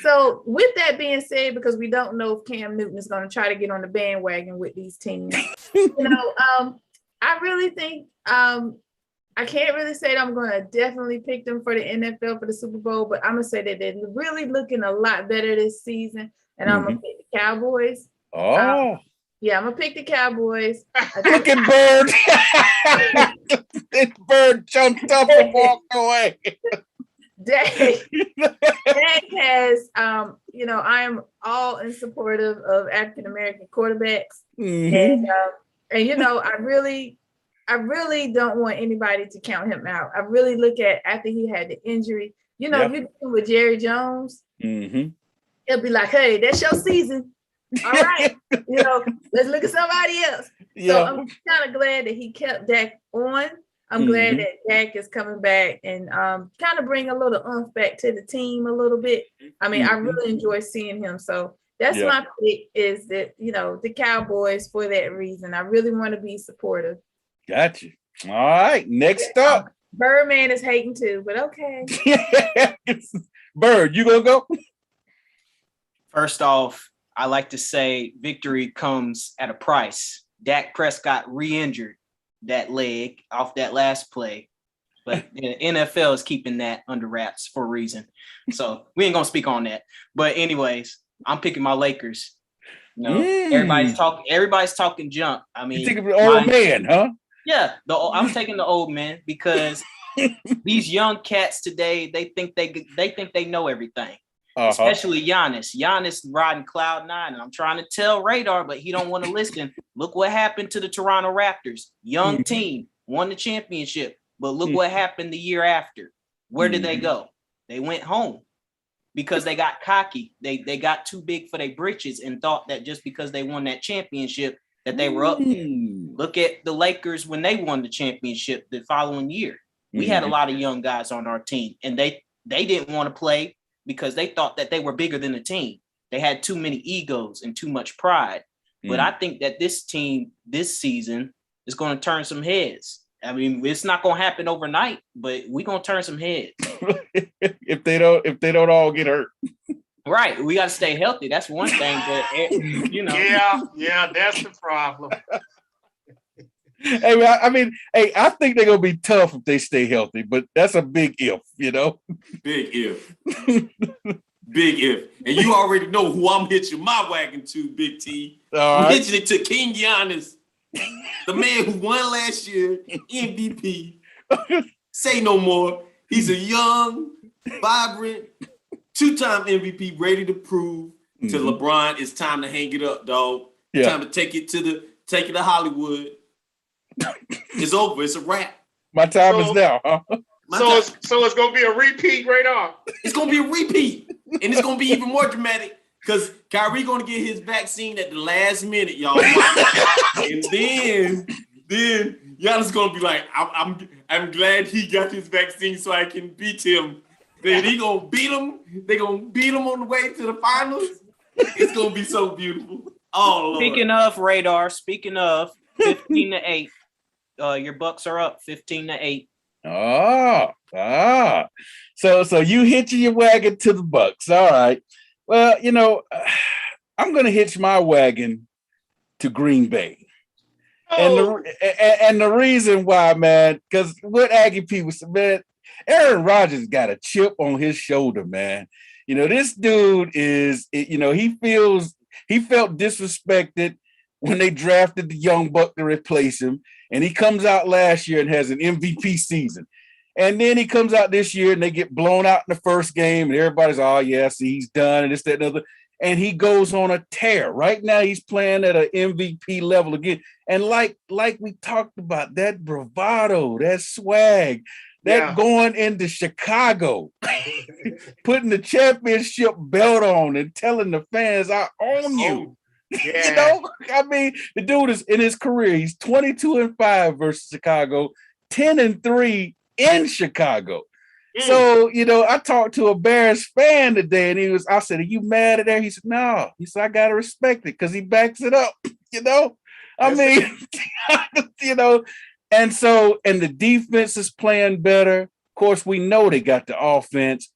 So with that being said, because we don't know if Cam Newton is going to try to get on the bandwagon with these teams, I really think I can't really say that I'm going to definitely pick them for the NFL for the Super Bowl, but I'm going to say that they're really looking a lot better this season, and I'm going to pick the Cowboys. Oh. Yeah, I'm going to pick the Cowboys. Look at Bird. This Bird jumped up and walked away. Dak has, I am all in supportive of African-American quarterbacks. And I really don't want anybody to count him out. I really look at, after he had the injury, if you're dealing with Jerry Jones, he'll be like, hey, that's your season. All right, let's look at somebody else. Yeah. So I'm kind of glad that he kept Dak on. I'm glad that Dak is coming back and kind of bring a little oomph back to the team a little bit. I mean, I really enjoy seeing him. So that's my pick, is that, the Cowboys, for that reason. I really want to be supportive. Gotcha. All right, next up. Birdman is hating too, but okay. Bird, you gonna go? First off, I like to say victory comes at a price. Dak Prescott re-injured that leg off that last play, but the NFL is keeping that under wraps for a reason. So we ain't gonna speak on that. But anyways, I'm picking my Lakers. Everybody's talking junk. I mean, you think of the old man, huh? Yeah, I'm taking the old man because these young cats today, they think they know everything. Especially Giannis. Giannis riding cloud nine, and I'm trying to tell Radar, but he don't want to listen. Look what happened to the Toronto Raptors. Young team, won the championship, but look what happened the year after. Where did they go? They went home because they got cocky. They got too big for their britches and thought that just because they won that championship that they were up there. Look at the Lakers when they won the championship the following year. We had a lot of young guys on our team, and they didn't want to play because they thought that they were bigger than the team. They had too many egos and too much pride. But I think that this team this season is going to turn some heads. I mean, it's not gonna happen overnight, but we're gonna turn some heads. if they don't all get hurt. Right. We gotta stay healthy. That's one thing, but Yeah, that's the problem. Hey, I mean, I think they're gonna be tough if they stay healthy, but that's a big if, you know. Big if. Big if. And you already know who I'm hitching my wagon to, Big T. I'm hitching it to King Giannis, the man who won last year, MVP. Say no more. He's a young, vibrant, two-time MVP, ready to prove to LeBron it's time to hang it up, dog. Yeah. Time to take it to Hollywood. It's over. It's a wrap. My time is now, huh? So it's gonna be a repeat right on. It's gonna be a repeat, and it's gonna be even more dramatic because Kyrie gonna get his vaccine at the last minute, y'all. And then Giannis gonna be like, I'm glad he got his vaccine so I can beat him. Then he gonna beat him. They gonna beat him on the way to the finals. It's gonna be so beautiful. Oh, Lord. Speaking of radar, 15-8. Your Bucks are up 15-8. So you hitching your wagon to the Bucks. All right. Well, you know, I'm gonna hitch my wagon to Green Bay. Oh. And the reason why, man, because what Aggie P was, man, Aaron Rodgers got a chip on his shoulder, man. You know, this dude is, you know, he felt disrespected when they drafted the young buck to replace him. And he comes out last year and has an MVP season. And then he comes out this year and they get blown out in the first game. And everybody's, oh, yeah, see, he's done and this, that, and other. And he goes on a tear. Right now, he's playing at an MVP level again. And like we talked about, that bravado, that swag, that going into Chicago, putting the championship belt on and telling the fans, I own you. Yeah. You know, I mean, the dude is in his career. He's 22-5 versus Chicago, 10-3 in Chicago. So, you know, I talked to a Bears fan today and I said, are you mad at that? He said, no. He said, I got to respect it because he backs it up, you know? I mean, you know, and the defense is playing better. Of course, we know they got the offense.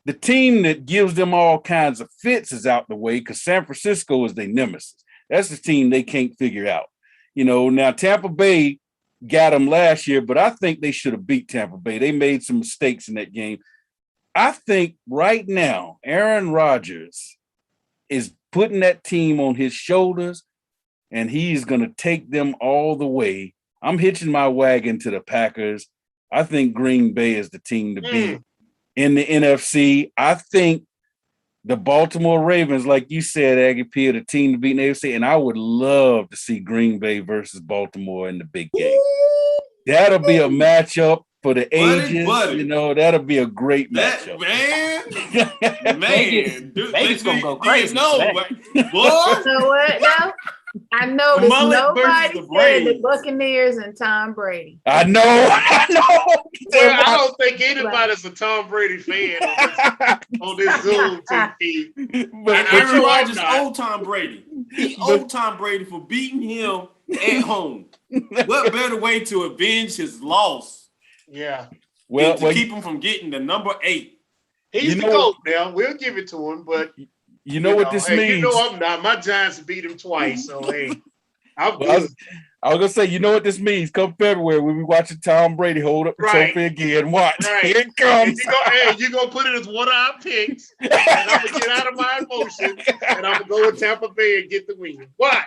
The team that gives them all kinds of fits is out the way because San Francisco is their nemesis. That's the team they can't figure out. You know, now Tampa Bay got them last year, but I think they should have beat Tampa Bay. They made some mistakes in that game. I think right now, Aaron Rodgers is putting that team on his shoulders, and he's going to take them all the way. I'm hitching my wagon to the Packers. I think Green Bay is the team to beat. In the NFC, I think the Baltimore Ravens, like you said, Aggie P, are the team to beat in the AFC, and I would love to see Green Bay versus Baltimore in the big game. That'll be a matchup for the ages. You know, that'll be a great matchup. Vegas gonna go crazy. No, boy. You know what? No. I know nobody said the Buccaneers and Tom Brady. I know. Well, I don't think anybody's a Tom Brady fan on this Zoom TV. But Aaron Rodgers owed Tom Brady. He owed Tom Brady for beating him at home. What better way to avenge his loss? Yeah. Well, to keep him from getting the number 8. He's the GOAT now. We'll give it to him, but you know what this means. You know I'm not. My Giants beat him twice, so hey, I'm good. I was gonna say, you know what this means. Come February, we'll be watching Tom Brady hold up the trophy again. Watch, here it comes. You're gonna put it as one of our picks, and I'm gonna get out of my emotions, and I'm gonna go with Tampa Bay and get the win. What?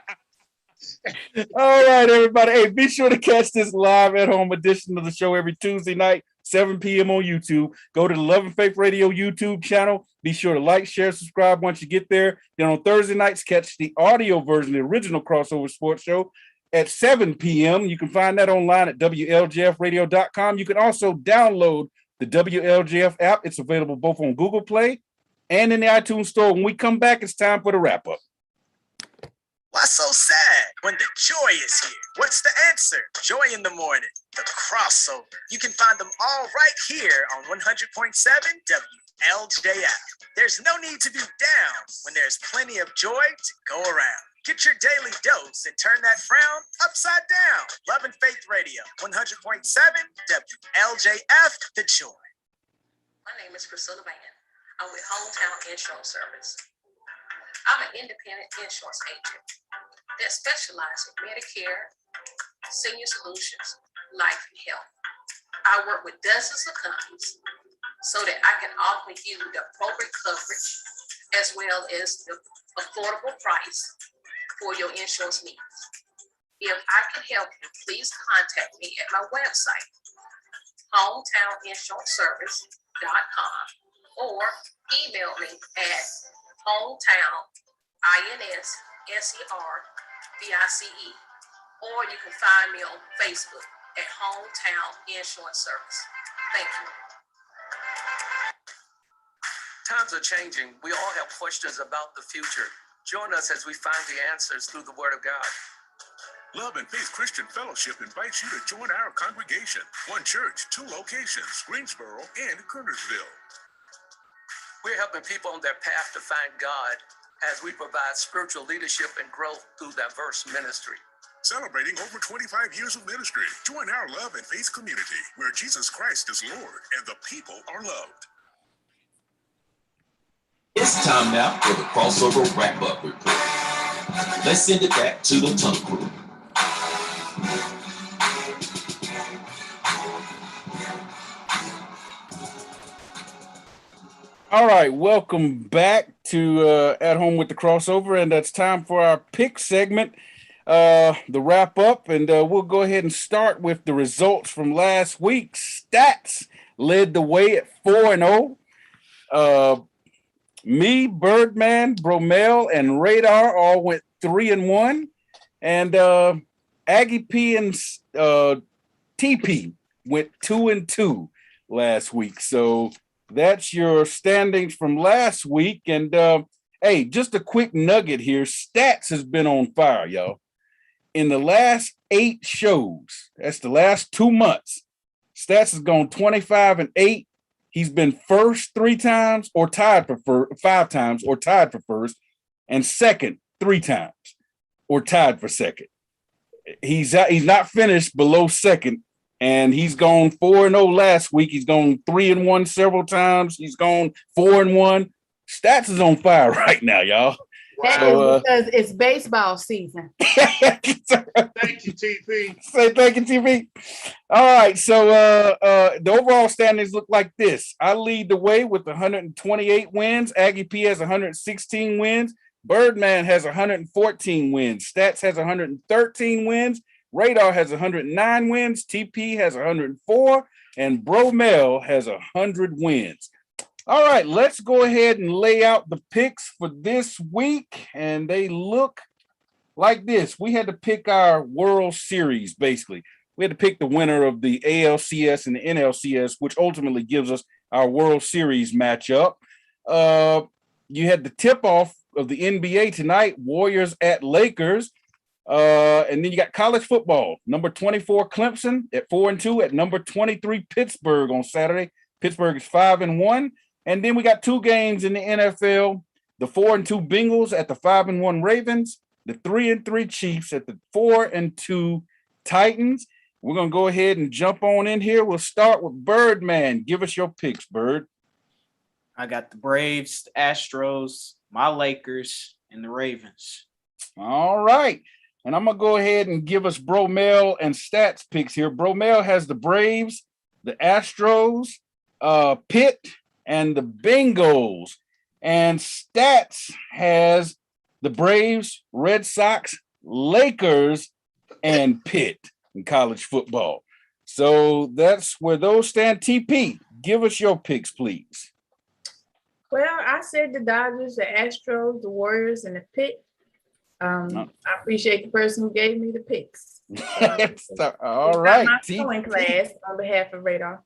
All right, everybody. Hey, be sure to catch this live at home edition of the show every Tuesday night, 7 p.m. on YouTube. Go to the Love and Faith Radio YouTube channel. Be sure to like, share, subscribe once you get there. Then on Thursday nights, catch the audio version, the original Crossover Sports Show at 7 p.m. You can find that online at WLJFradio.com. You can also download the WLJF app. It's available both on Google Play and in the iTunes Store. When we come back, it's time for the wrap-up. Why so sad when the joy is here? What's the answer? Joy in the morning, the crossover. You can find them all right here on 100.7 WLJF. There's no need to be down when there's plenty of joy to go around. Get your daily dose and turn that frown upside down. Love and Faith Radio, 100.7 WLJF, The Joy. My name is Priscilla Van. I'm with Hometown Insurance Service. I'm an independent insurance agent that specializes in Medicare, senior solutions, life, and health. I work with dozens of companies so that I can offer you the appropriate coverage as well as the affordable price for your insurance needs. If I can help you, please contact me at my website, hometowninsuranceservice.com, or email me at hometown.inservice, or you can find me on Facebook at Hometown Insurance Service. Thank you. Times are changing. We all have questions about the future. Join us as we find the answers through the Word of God. Love and Faith Christian Fellowship invites you to join our congregation. One church, 2 locations, Greensboro and Kernersville. We're helping people on their path to find God as we provide spiritual leadership and growth through diverse ministry. Celebrating over 25 years of ministry. Join our Love and Faith community where Jesus Christ is Lord and the people are loved. It's time now for the crossover wrap-up report. Let's send it back to the Tunnel Crew. All right, welcome back to At Home with the Crossover, and that's time for our pick segment, the wrap-up, and we'll go ahead and start with the results from last week. Stats led the way at 4-0. Me, Birdman, Bromel, and Radar all went 3-1, and Aggie P and TP went 2-2 last week. So that's your standings from last week. And hey, just a quick nugget here: Stats has been on fire, y'all. In the last 8 shows, that's the last 2 months, Stats has gone 25-8. He's been first 3 times, or tied for 5 times, or tied for first, and second 3 times, or tied for second. He's not finished below second, and he's gone 4-0 last week. He's gone 3-1 several times. He's gone 4-1. Stats is on fire right now, y'all. That is because it's baseball season. Thank you, TP. Say thank you, TP. All right, so the overall standings look like this. I lead the way with 128 wins. Aggie P has 116 wins. Birdman has 114 wins. Stats has 113 wins. Radar has 109 wins. TP has 104. And Bromel has 100 wins. All right, let's go ahead and lay out the picks for this week. And they look like this. We had to pick our World Series, basically. We had to pick the winner of the ALCS and the NLCS, which ultimately gives us our World Series matchup. You had the tip-off of the NBA tonight, Warriors at Lakers. And then you got college football, number 24 Clemson at 4-2, at number 23 Pittsburgh on Saturday. Pittsburgh is 5-1. And then we got 2 games in the NFL, the 4-2 Bengals at the 5-1 Ravens, the 3-3 Chiefs at the 4-2 Titans. We're going to go ahead and jump on in here. We'll start with Birdman. Give us your picks, Bird. I got the Braves, the Astros, my Lakers, and the Ravens. All right. And I'm going to go ahead and give us Bromel and Stats picks here. Bromel has the Braves, the Astros, Pitt, and the Bengals. And Stats has the Braves, Red Sox, Lakers, and Pitt in college football. So that's where those stand. TP, give us your picks, please. Well, I said the Dodgers, the Astros, the Warriors, and the Pitt. I appreciate the person who gave me the picks. All right. My sewing class on behalf of Radar.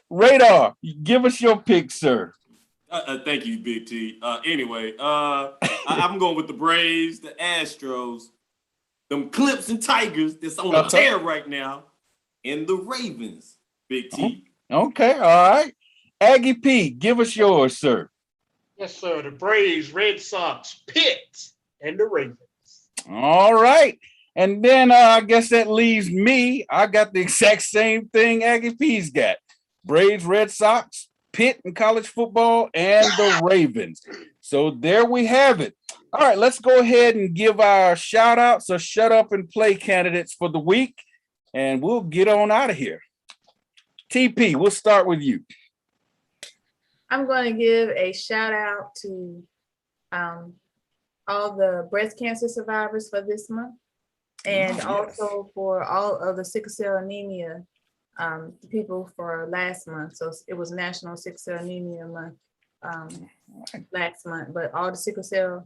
Radar, give us your pick, sir. Thank you, Big T. Anyway, I'm going with the Braves, the Astros, them Clemson Tigers that's on a tear right now, and the Ravens, Big T. Okay, all right. Aggie P, give us yours, sir. Yes, sir. The Braves, Red Sox, Pitt, and the Ravens. All right. And then I guess that leaves me. I got the exact same thing Aggie P's got. Braves, Red Sox, Pitt in college football, and the Ravens. So there we have it. All right, let's go ahead and give our shout outs or shut up and play candidates for the week, and we'll get on out of here. TP, we'll start with you. I'm going to give a shout out to all the breast cancer survivors for this month, and also for all of the sickle cell anemia people for last month. So it was National Sickle Cell Anemia Month last month, but all the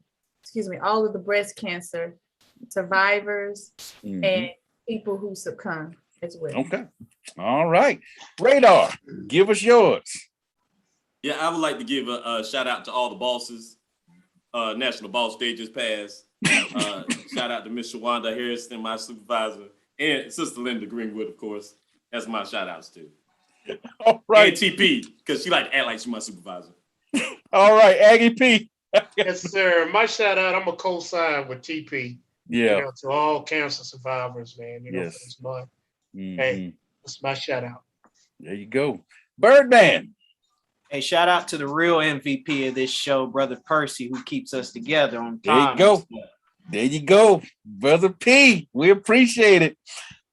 all of the breast cancer survivors and people who succumb as well. Okay. All right. Radar, give us yours. Yeah, I would like to give a shout out to all the bosses. National Boss Day just passed. Shout out to Miss Wnba Harrison, my supervisor, and Sister Linda Greenwood, of course. That's my shout outs too. All right. And TP, because she like to act like she's my supervisor. All right, Aggie P. Yes, sir. My shout out, I'm a co-sign with TP. Yeah. You know, to all cancer survivors, man, for this month. Hey, that's my shout out. There you go. Birdman. Hey, shout out to the real MVP of this show, Brother Percy, who keeps us together on There time. you go. There you go, Brother P. We appreciate it.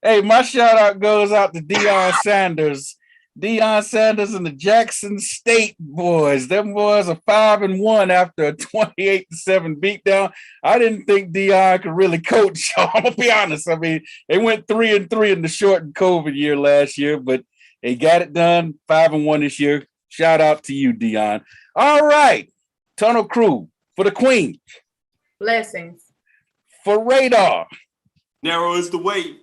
Hey, my shout out goes out to Deion Sanders. Deion Sanders and the Jackson State boys. Them boys are 5-1 after a 28-7 beatdown. I didn't think Deion could really coach. I'm gonna be honest. I mean, they went 3-3 in the shortened COVID year last year, but they got it done. 5-1 this year. Shout out to you, Deion. All right, Tunnel Crew for the Queen. Blessings. For Radar. Narrow is the way.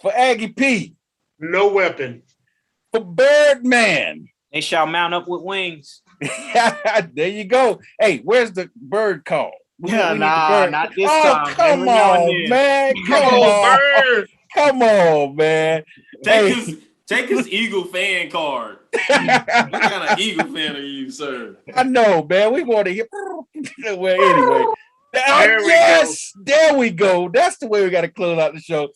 For Aggie P. No weapon. For Birdman. They shall mount up with wings. There you go. Hey, where's the bird call? We need the bird. Not this time. Come on, man. Come on, bird. Come on, man. Take his Eagle fan card. What kind of Eagle fan are you, sir? I know, man. We want to hear. Well, anyway. There we go. That's the way we got to close out the show.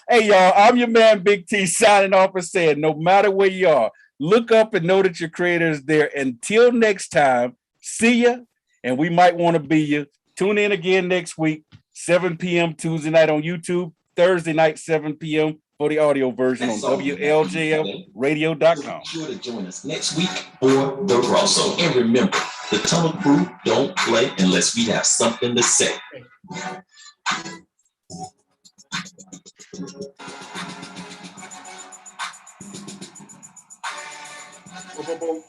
Hey, y'all, I'm your man, Big T, signing off and saying, no matter where you are, look up and know that your creator is there. Until next time, see ya, and we might want to be you. Tune in again next week, 7 p.m. Tuesday night on YouTube, Thursday night, 7 p.m. for the audio version on WLJFradio.com. Be sure to join us next week for the crossover. And remember, the Tunnel Crew don't play unless we have something to say. Boom, boom, boom.